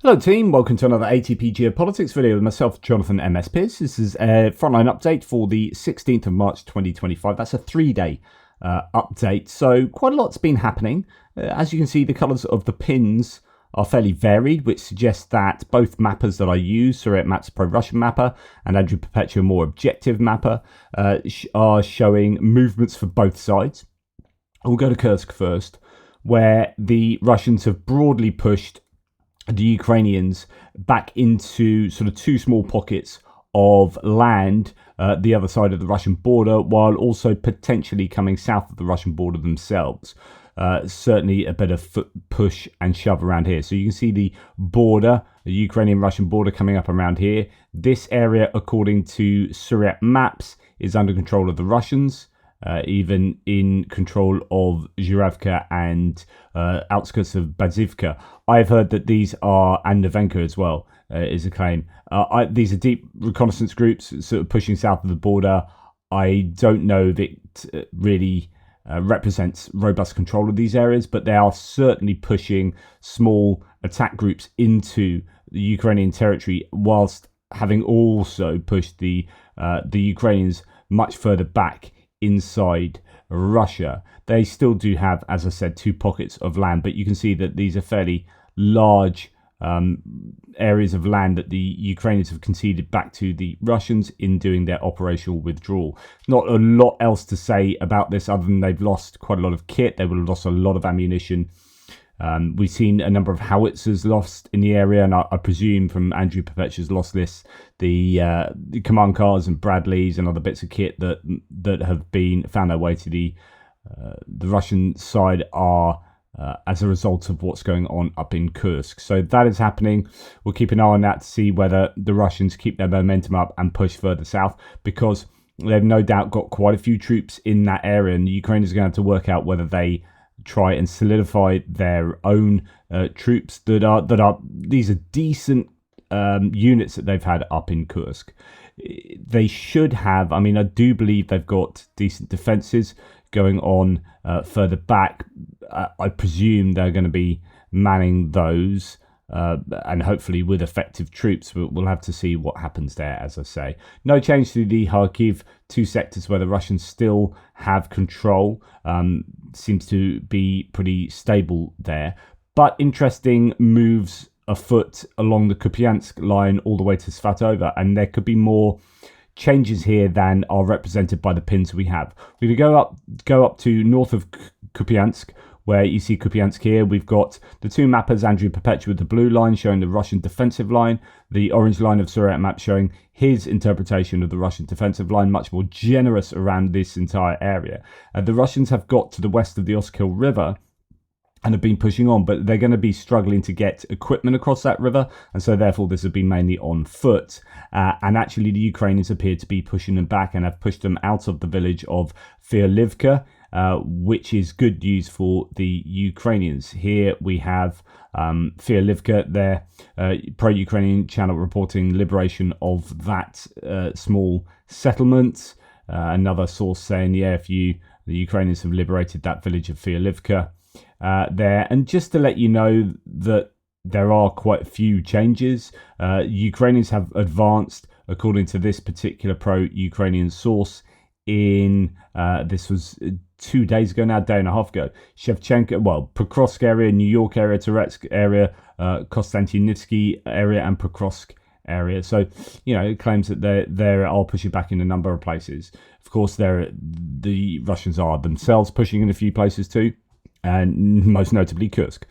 Hello team, welcome to another ATP Geopolitics video with myself, Jonathan MS Pearce. This is a frontline update for the 16th of March 2025. That's a 3-day update, so quite a lot's been happening. As you can see, the colours of the pins are fairly varied, which suggests that both mappers that I use, Serebryansky pro-Russian mapper and Andrew Perpetua more objective mapper, are showing movements for both sides. We'll go to Kursk first, where the Russians have broadly pushed the Ukrainians back into sort of two small pockets of land, the other side of the Russian border, while also potentially coming south of the Russian border themselves. Certainly a bit of foot push and shove around here. So you can see the border, the Ukrainian-Russian border coming up around here. This area, according to Surya maps, is under control of the Russians. Even in control of Zhuravka and outskirts of Avdiivka. I've heard that these are, and Novoselivske as well, is a claim. These are deep reconnaissance groups sort of pushing south of the border. I don't know if it really represents robust control of these areas, but they are certainly pushing small attack groups into the Ukrainian territory, whilst having also pushed the Ukrainians much further back inside Russia. They still do have, as I said, two pockets of land, but you can see that these are fairly large areas of land that the Ukrainians have conceded back to the Russians in doing their operational withdrawal. Not a lot else to say about this other than they've lost quite a lot of kit. They will have lost a lot of ammunition. We've seen a number of howitzers lost in the area, and I presume from Andrew Perpetua's loss list, the command cars and Bradleys and other bits of kit that have been found their way to the Russian side are as a result of what's going on up in Kursk. So that is happening. We'll keep an eye on that to see whether the Russians keep their momentum up and push further south, because they've no doubt got quite a few troops in that area, and the Ukrainians are going to have to work out whether they try and solidify their own troops these are decent units that they've had up in Kursk. They should have, I mean, I do believe they've got decent defenses going on further back. I presume they're going to be manning those and hopefully with effective troops. But we'll have to see what happens there, as I say. No change to the Kharkiv, two sectors where the Russians still have control. Seems to be pretty stable there. But interesting moves afoot along the Kupyansk line all the way to Svatova, and there could be more changes here than are represented by the pins we have. We're going to go up to north of Kupyansk, where you see Kupyansk here. We've got the two mappers, Andrew Perpetua with the blue line showing the Russian defensive line, the orange line of Surya map showing his interpretation of the Russian defensive line, much more generous around this entire area. The Russians have got to the west of the Oskil river and have been pushing on, but they're going to be struggling to get equipment across that river, and so therefore this has been mainly on foot. And actually the Ukrainians appear to be pushing them back and have pushed them out of the village of Vuhledar, which is good news for the Ukrainians. Here we have Vuhledar, their pro-Ukrainian channel, reporting liberation of that small settlement. Another source saying, yeah, the Ukrainians have liberated that village of Vuhledar there. And just to let you know that there are quite a few changes. Ukrainians have advanced, according to this particular pro-Ukrainian source, in this was 2 days ago now, day and a half ago. Shevchenko, well, Pokrovsk area, New York area, Toretsk area, Konstantinivsky area, and Pokrovsk area. So, you know, it claims that they are pushing back in a number of places. Of course, the Russians are themselves pushing in a few places too, and most notably Kursk.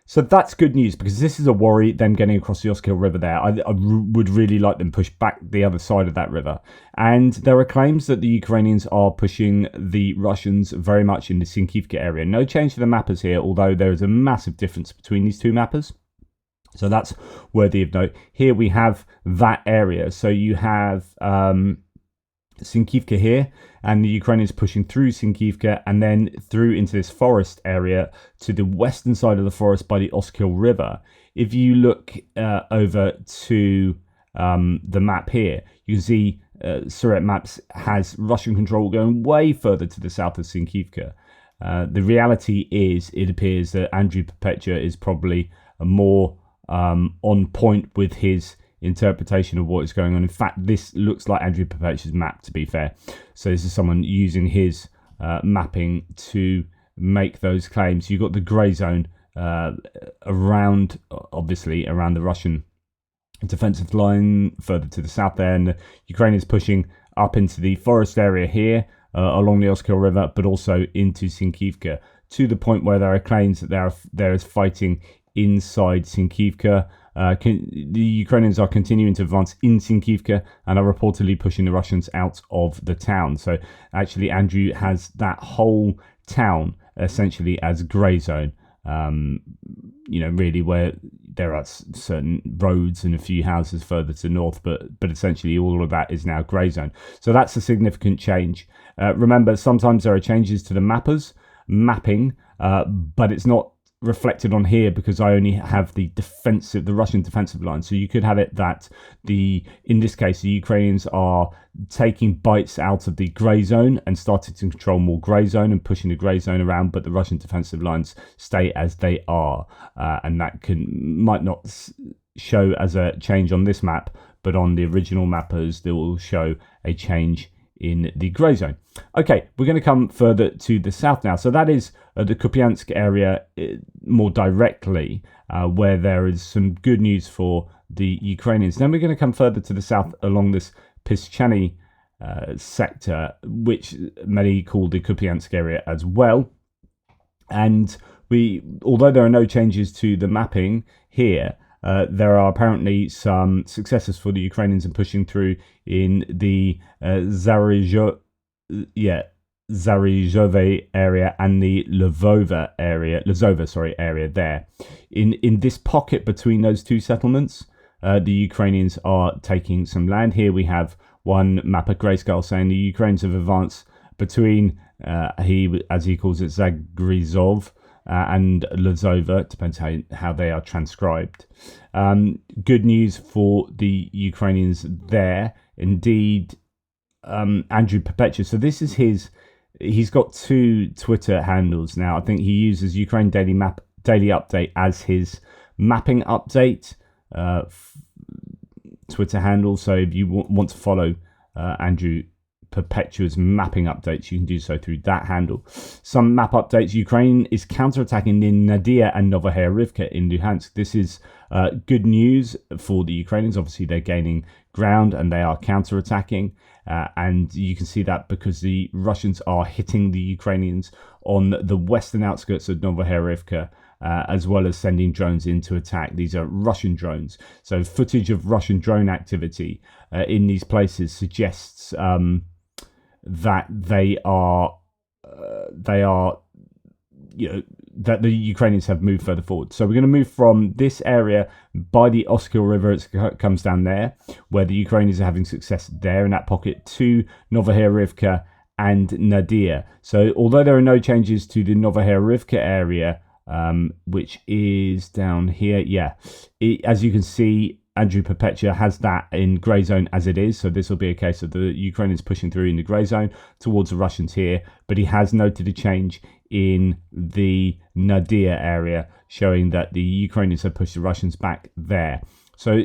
So that's good news, because this is a worry, them getting across the Oskil River there. I would really like them pushed back the other side of that river. And there are claims that the Ukrainians are pushing the Russians very much in the Sinkivka area. No change to the mappers here, although there is a massive difference between these two mappers. So that's worthy of note. Here we have that area. So you have Sinkivka here, and the Ukrainians pushing through Sinkivka and then through into this forest area to the western side of the forest by the Oskil River. If you look over to the map here, you can see Surya Maps has Russian control going way further to the south of Sinkivka. The reality is, it appears that Andrew Perpetua is probably a more on point with his interpretation of what is going on. In fact, this looks like Andrew Perpetua's map, to be fair. So this is someone using his mapping to make those claims. You've got the grey zone around, obviously, around the Russian defensive line further to the south there, and the Ukrainians pushing up into the forest area here along the Oskil River, but also into Makiivka, to the point where there are claims that there is fighting inside Makiivka. The Ukrainians are continuing to advance in Makiivka and are reportedly pushing the Russians out of the town. So actually Andrew has that whole town essentially as grey zone, really where there are certain roads and a few houses further to the north, but essentially all of that is now grey zone. So that's a significant change. Remember, sometimes there are changes to the mapping, but it's not reflected on here because I only have the Russian defensive line. So you could have it that in this case, the Ukrainians are taking bites out of the grey zone and starting to control more grey zone and pushing the grey zone around, but the Russian defensive lines stay as they are, and that might not show as a change on this map, but on the original mappers they will show a change in the grey zone. Okay, we're going to come further to the south now. So that is the Kupyansk area more directly, where there is some good news for the Ukrainians. Then we're going to come further to the south along this Pivnichne sector, which many call the Kupyansk area as well. And although there are no changes to the mapping here, there are apparently some successes for the Ukrainians in pushing through in the Zaporizhzhia area and the Lvova area there. In this pocket between those two settlements, the Ukrainians are taking some land. Here we have one mapper, Grayscale, saying the Ukrainians have advanced between, as he calls it, Zaporizhzhia and Lzova, depends how they are transcribed. Good news for the Ukrainians there. Indeed, Andrew Perpetua. So this is he's got two Twitter handles now. I think he uses Ukraine Daily Update as his mapping update Twitter handle. So if you want to follow Andrew Perpetua's mapping updates, you can do so through that handle. Some map updates: Ukraine is counterattacking in Nadia and Novoselivske in Luhansk. This is good news for the Ukrainians. Obviously they're gaining ground and they are counterattacking, and you can see that because the Russians are hitting the Ukrainians on the western outskirts of Novoselivske, as well as sending drones in to attack. These are Russian drones. So footage of Russian drone activity in these places suggests that they are that the Ukrainians have moved further forward. So we're going to move from this area by the Oskil River, it comes down there, where the Ukrainians are having success there in that pocket, to Novoselivke and Nadia. So although there are no changes to the Novoselivke area, which is down here, as you can see, Andrew Perpetua has that in grey zone as it is. So this will be a case of the Ukrainians pushing through in the grey zone towards the Russians here. But he has noted a change in the Nadia area, showing that the Ukrainians have pushed the Russians back there. So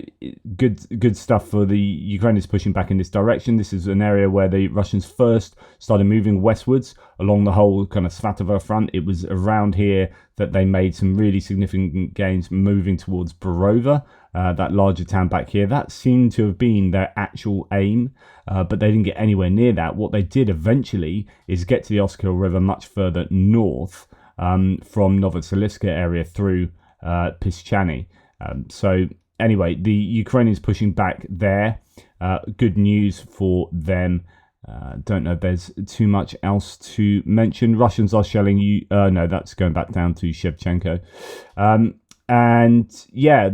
good stuff for the Ukrainians pushing back in this direction. This is an area where the Russians first started moving westwards along the whole kind of Svatova front. It was around here that they made some really significant gains moving towards Borova, that larger town back here. That seemed to have been their actual aim, but they didn't get anywhere near that. What they did eventually is get to the Oskil River much further north from Novoselivske area through Pivnichne. Anyway, the Ukrainians pushing back there. Good news for them. Don't know if there's too much else to mention. Russians are shelling you. No, that's going back down to Shevchenko.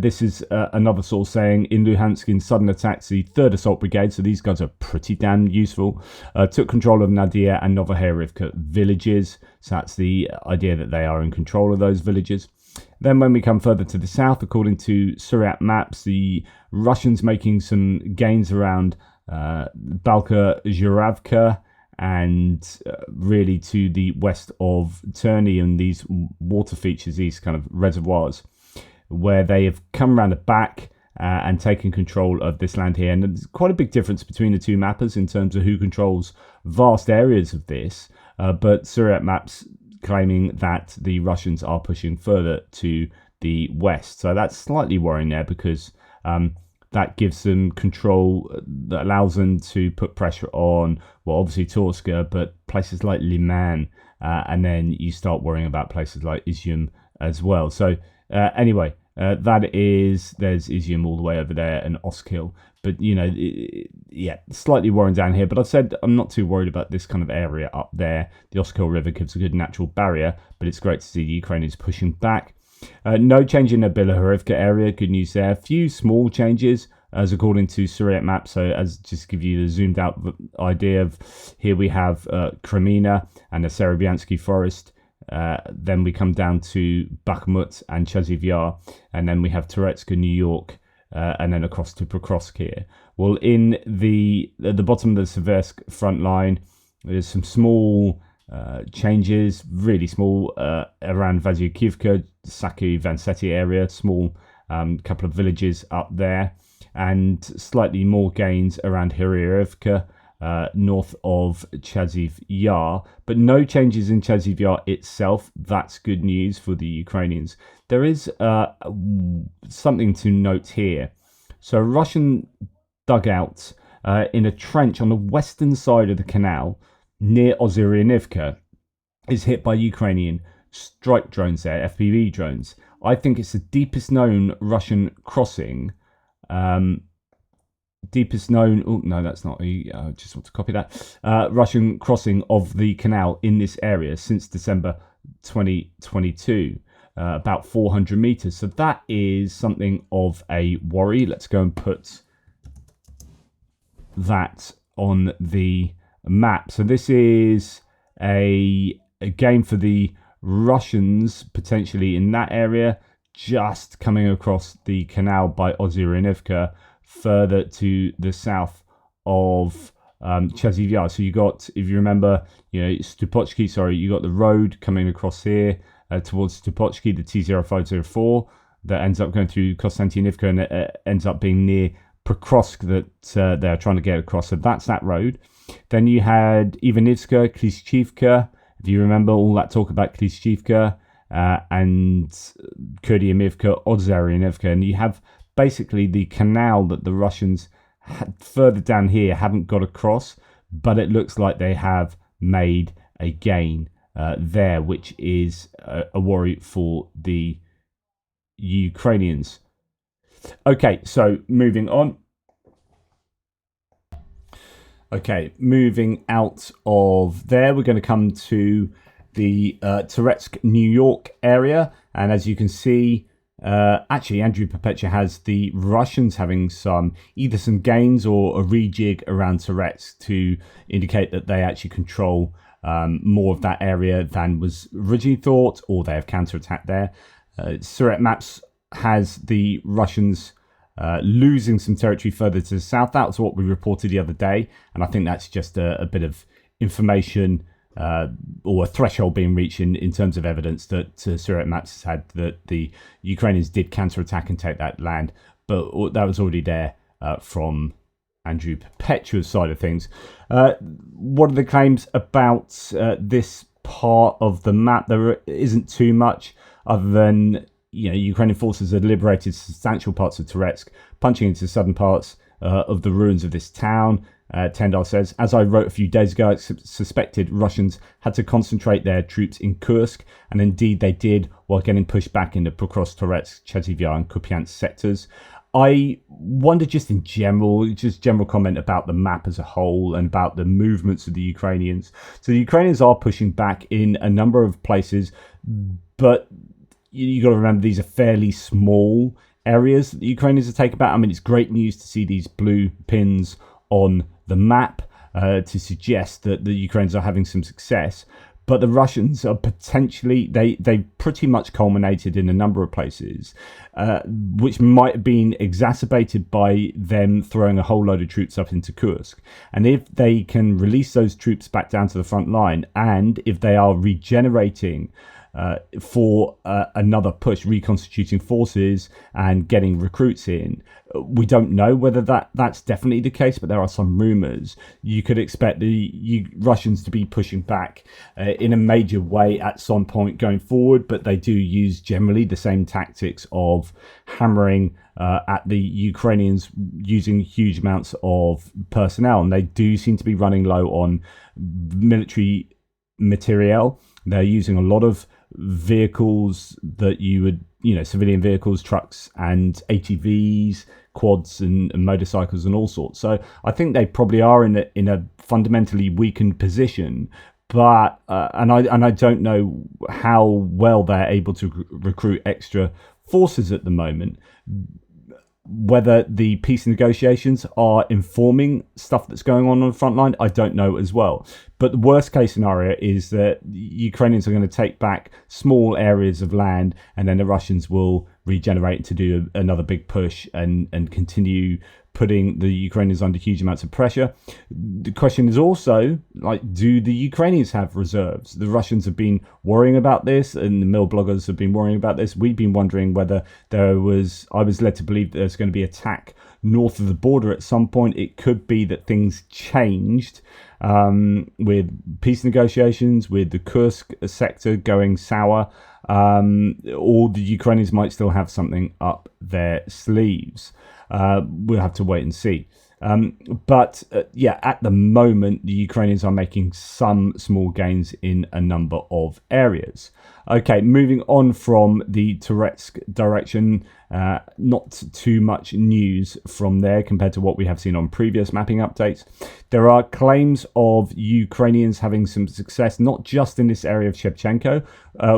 This is another source saying in Luhansk, in sudden attacks, the 3rd Assault Brigade, so these guys are pretty damn useful, took control of Nadia and Novoselivke villages. So that's the idea that they are in control of those villages. Then when we come further to the south, according to Surat maps, the Russians making some gains around Bilohorivka and really to the west of Terny and these water features, these kind of reservoirs. where they have come around the back and taken control of this land here. And there's quite a big difference between the two mappers in terms of who controls vast areas of this. But Syriac maps claiming that the Russians are pushing further to the west. So that's slightly worrying there, because that gives them control that allows them to put pressure on, well, obviously Torsk, but places like Liman, and then you start worrying about places like Izium as well. So anyway, there's Izium all the way over there and Oskil. But, yeah, slightly worrying down here. But I've said I'm not too worried about this kind of area up there. The Oskil River gives a good natural barrier, but it's great to see the Ukrainians pushing back. No change in the Bilohorivka area. Good news there. A few small changes, as according to Syriac map. So, as just to give you the zoomed out idea of, here we have Kremina and the Serebryansky forest. Then we come down to Bakhmut and Chasiv, and then we have Toretsk and New York, and then across to Pokrovsk here. Well, at the bottom of the Seversk front line, there's some small changes, really small, around Vasyukivka, Saki, Vanseti area, small couple of villages up there, and slightly more gains around Serebryansky, north of Chasiv Yar, but no changes in Chasiv Yar itself. That's good news for the Ukrainians. There is something to note here. So Russian dugout in a trench on the western side of the canal near Ozyryanivka is hit by Ukrainian strike drones there, FPV drones. I think it's the deepest known Russian crossing. Deepest known, oh no, that's not, I just want to copy that, Russian crossing of the canal in this area since December 2022, about 400 meters. So that is something of a worry. Let's go and put that on the map. So this is a game for the Russians potentially in that area, just coming across the canal by Ozyryanivka, further to the south of Chasiv Yar. So you got, if you remember, Stupochki, you got the road coming across here towards Stupochki, the T0504, that ends up going through Konstantinivka, and it ends up being near Pokrovsk that they're trying to get across. So that's that road. Then you had Ivanivska, Klishchivka, if you remember all that talk about Klishchivka, and Kurdyamivka, Ozyryanivka, and you have basically the canal that the Russians further down here haven't got across, but it looks like they have made a gain there, which is a worry for the Ukrainians. Okay, so moving on. Okay, moving out of there, we're going to come to the Toretsk, New York area. And as you can see, actually, Andrew Perpetua has the Russians having either some gains or a rejig around Toretsk to indicate that they actually control more of that area than was originally thought, or they have counterattacked there. Syriac maps has the Russians losing some territory further to the south. That was what we reported the other day, and I think that's just a bit of information or a threshold being reached in terms of evidence that Syriac maps has had that the Ukrainians did counterattack and take that land, but that was already there from Andrew Perpetua's side of things. What are the claims about this part of the map? There isn't too much other than Ukrainian forces had liberated substantial parts of Toretsk, punching into southern parts of the ruins of this town. Tendar says, as I wrote a few days ago, I suspected Russians had to concentrate their troops in Kursk, and indeed they did, while getting pushed back into Pokrovsk, Toretsk, Chasiv Yar and Kupyansk sectors. I wonder, just in general, general comment about the map as a whole and about the movements of the Ukrainians. So the Ukrainians are pushing back in a number of places, but you got to remember these are fairly small areas that the Ukrainians are taking back. I mean, it's great news to see these blue pins on the map to suggest that the Ukrainians are having some success, but the Russians are potentially, they pretty much culminated in a number of places, which might have been exacerbated by them throwing a whole load of troops up into Kursk. And if they can release those troops back down to the front line, and if they are regenerating for another push, reconstituting forces and getting recruits in. We don't know whether that's definitely the case, but there are some rumors. You could expect the Russians to be pushing back in a major way at some point going forward, but they do use generally the same tactics of hammering at the Ukrainians using huge amounts of personnel, and they do seem to be running low on military materiel. They're using a lot of vehicles that you would, civilian vehicles, trucks and ATVs, quads and motorcycles and all sorts. So I think they probably are in a fundamentally weakened position. But and I don't know how well they're able to recruit extra forces at the moment. Whether the peace negotiations are informing stuff that's going on the front line, I don't know as well. But the worst case scenario is that Ukrainians are going to take back small areas of land, and then the Russians will regenerate to do another big push and continue putting the Ukrainians under huge amounts of pressure. The question is also, do the Ukrainians have reserves? The Russians have been worrying about this, and the mill bloggers have been worrying about this. We've been wondering whether I was led to believe there's going to be an attack north of the border at some point. It could be that things changed with peace negotiations, with the Kursk sector going sour, or the Ukrainians might still have something up their sleeves. We'll have to wait and see. But at the moment, the Ukrainians are making some small gains in a number of areas. Okay, moving on from the Toretsk direction, not too much news from there compared to what we have seen on previous mapping updates. There are claims of Ukrainians having some success, not just in this area of Shevchenko,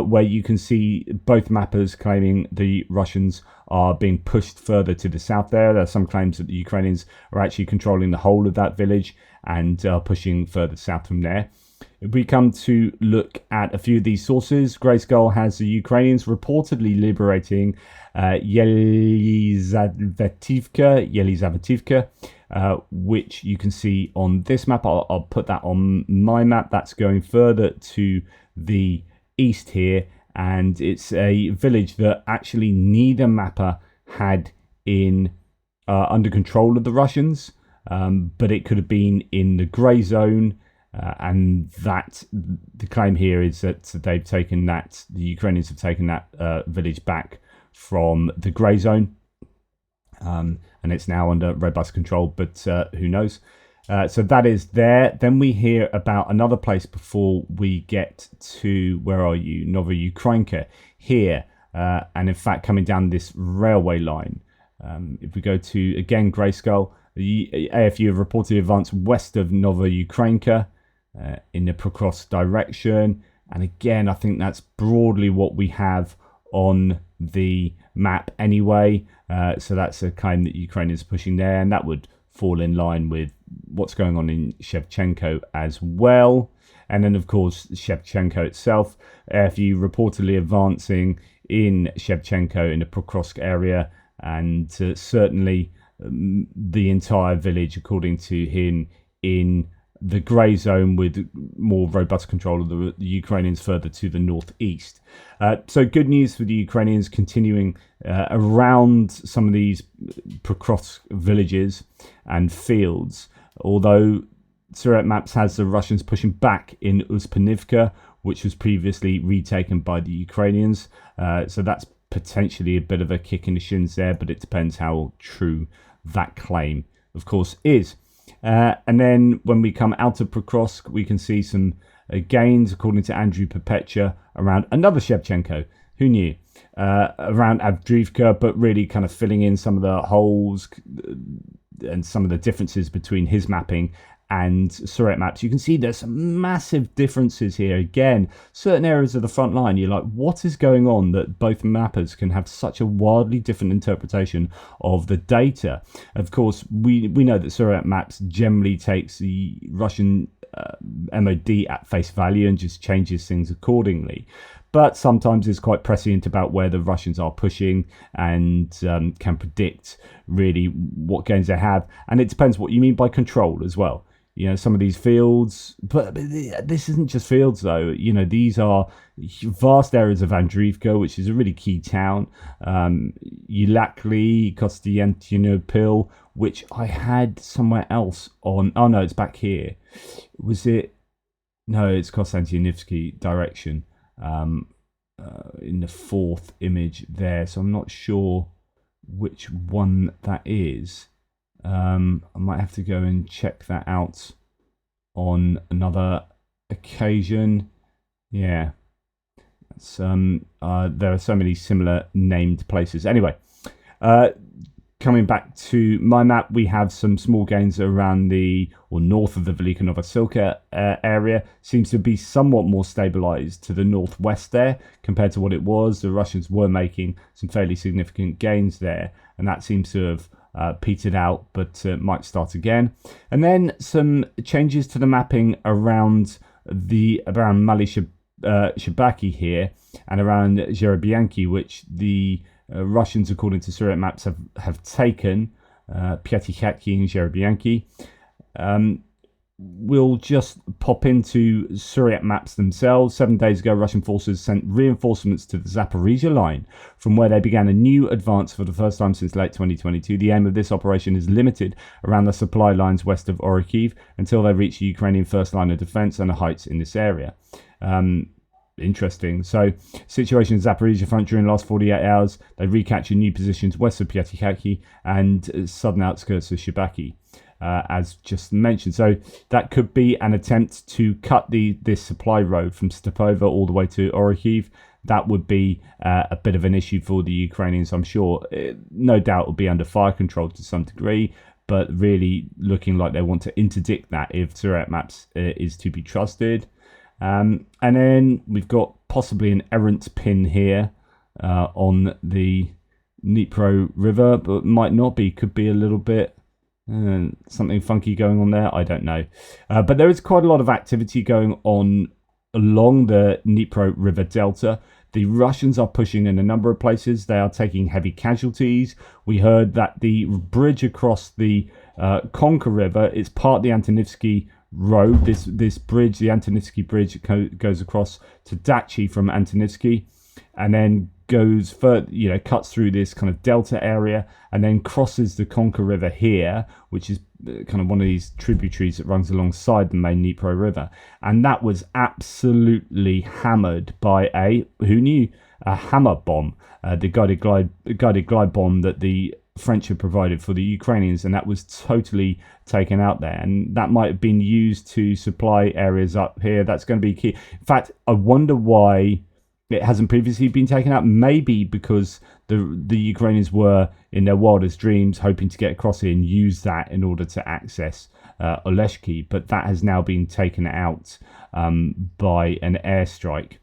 where you can see both mappers claiming the Russians are being pushed further to the south there. There are some claims that the Ukrainians are actually controlling the whole of that village and pushing further south from there. If we come to look at a few of these sources, Grayskull has the Ukrainians reportedly liberating Yelizavetivka, which you can see on this map. I'll put that on my map. That's going further to the east here, and it's a village that actually neither mapper had in under control of the Russians, but it could have been in the grey zone. And that the claim here is that the Ukrainians have taken that village back from the grey zone, and it's now under robust control, but who knows. So that is there. Then we hear about another place before we get to, where are you, Novoselivske here, and in fact coming down this railway line. If we go to, again, Grayskull, the AFU have reported advance west of Novoselivske, in the Prokrovsk direction, and again I think that's broadly what we have on the map anyway, so that's a claim that Ukraine is pushing there, and that would fall in line with what's going on in Shevchenko as well. And then of course Shevchenko itself, AFU reportedly advancing in Shevchenko in the Prokrovsk area, and certainly the entire village, according to him, in the grey zone with more robust control of the Ukrainians further to the northeast. So good news for the Ukrainians continuing around some of these Prokrovsk villages and fields, although Surat Maps has the Russians pushing back in Opytne, which was previously retaken by the Ukrainians. So that's potentially a bit of a kick in the shins there, but it depends how true that claim, of course, is. And then when we come out of Prokrovsk, we can see some gains, according to Andrew Perpetua, around another Shevchenko. Who knew? Around Avdiivka, but really kind of filling in some of the holes and some of the differences between his mapping and Surat Maps. You can see there's some massive differences here. Again, certain areas of the front line, you're like, what is going on that both mappers can have such a wildly different interpretation of the data? Of course, we know that Surat Maps generally takes the Russian MOD at face value and just changes things accordingly. But sometimes it's quite prescient about where the Russians are pushing and can predict really what gains they have. And it depends what you mean by control as well. some of these fields. But this isn't just fields, though. These are vast areas of Avdiivka, which is a really key town. Ulakli, Konstantinopil, which I had somewhere else on. Oh, no, it's back here. Was it? No, it's Konstantinivsky direction. In the fourth image there. So I'm not sure which one that is. I might have to go and check that out on another occasion. Yeah, that's, there are so many similar named places. Anyway, coming back to my map, we have some small gains around north of the Velika Novoselivske area. Seems to be somewhat more stabilized to the northwest there compared to what it was. The Russians were making some fairly significant gains there, and that seems to have petered out, but might start again. And then some changes to the mapping around Mali Shabaki here and around Serebryansky, which the Russians, according to Syriac maps, have taken. Pivnichne and Serebryansky. We'll just pop into Syriac maps themselves. 7 days ago, Russian forces sent reinforcements to the Zaporizhzhia line, from where they began a new advance for the first time since late 2022. The aim of this operation is limited around the supply lines west of Kharkiv until they reach the Ukrainian first line of defense and the heights in this area. Interesting. So, situation in Zaporizhzhia front during the last 48 hours, they recaptured new positions west of Pivnichne and southern outskirts of Shabaki. As just mentioned. So that could be an attempt to cut this supply road from Stepova all the way to Kharkiv. That would be a bit of an issue for the Ukrainians, I'm sure. No doubt will be under fire control to some degree, but really looking like they want to interdict that if Syriac maps is to be trusted. And then we've got possibly an errant pin here on the Dnipro River, but might not be. Could be a little bit something funky going on there. I don't know. But there is quite a lot of activity going on along the Dnipro River Delta. The Russians are pushing in a number of places. They are taking heavy casualties. We heard that the bridge across the Konka River is part of the Antonivsky Road. This bridge, the Antonivsky Bridge, goes across to Dachi from Antonivsky, and then goes further, cuts through this kind of delta area, and then crosses the Konka River here, which is kind of one of these tributaries that runs alongside the main Dnipro River. And that was absolutely hammered by a hammer bomb, the guided glide bomb that the French had provided for the Ukrainians, and that was totally taken out there. And that might have been used to supply areas up here. That's going to be key. In fact, I wonder why it hasn't previously been taken out. Maybe because the Ukrainians were, in their wildest dreams, hoping to get across here and use that in order to access Oleshki. But that has now been taken out by an airstrike.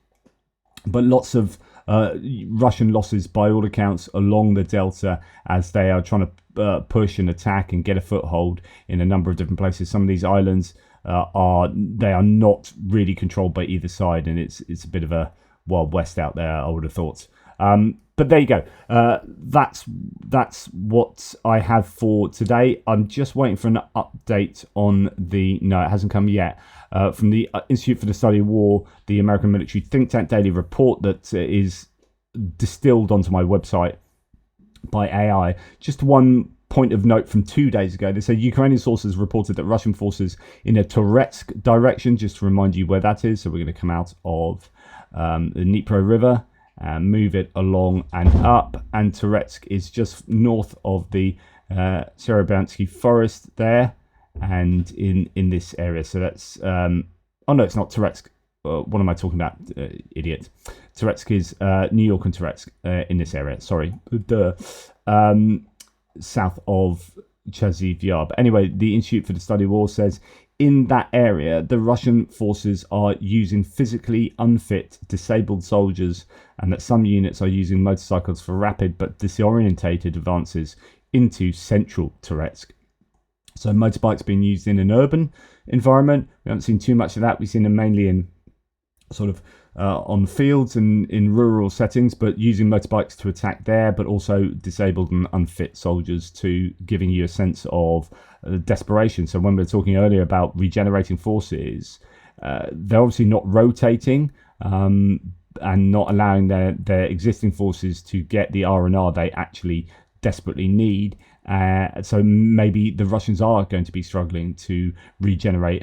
But lots of Russian losses, by all accounts, along the delta as they are trying to push and attack and get a foothold in a number of different places. Some of these islands are not really controlled by either side, and it's a bit of a Wild West out there, I would have thought. But there you go. That's what I have for today. I'm just waiting for an update on no, it hasn't come yet. From the Institute for the Study of War, the American military think tank daily report that is distilled onto my website by AI. Just one point of note from 2 days ago. They say Ukrainian sources reported that Russian forces in a Toretsk direction, just to remind you where that is. So we're going to come out of the Dnipro River and move it along and up. And Toretsk is just north of the Serebryansky forest there, and in this area. So that's oh no, it's not Toretsk. What am I talking about, idiot? Toretsk is New York and Toretsk in this area. Sorry, south of Chasiv. But anyway, the Institute for the Study of War says in that area, the Russian forces are using physically unfit, disabled soldiers, and that some units are using motorcycles for rapid but disorientated advances into central Toretsk. So motorbikes being used in an urban environment. We haven't seen too much of that. We've seen them mainly in sort of on fields and in rural settings, but using motorbikes to attack there, but also disabled and unfit soldiers, to giving you a sense of desperation. So when we were talking earlier about regenerating forces, they're obviously not rotating and not allowing their existing forces to get the R&R they actually desperately need. So maybe the Russians are going to be struggling to regenerate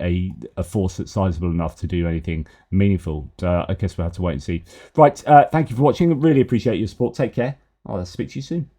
a force that's sizable enough to do anything meaningful. So I guess we'll have to wait and see. Right, thank you for watching. Really appreciate your support. Take care. I'll speak to you soon.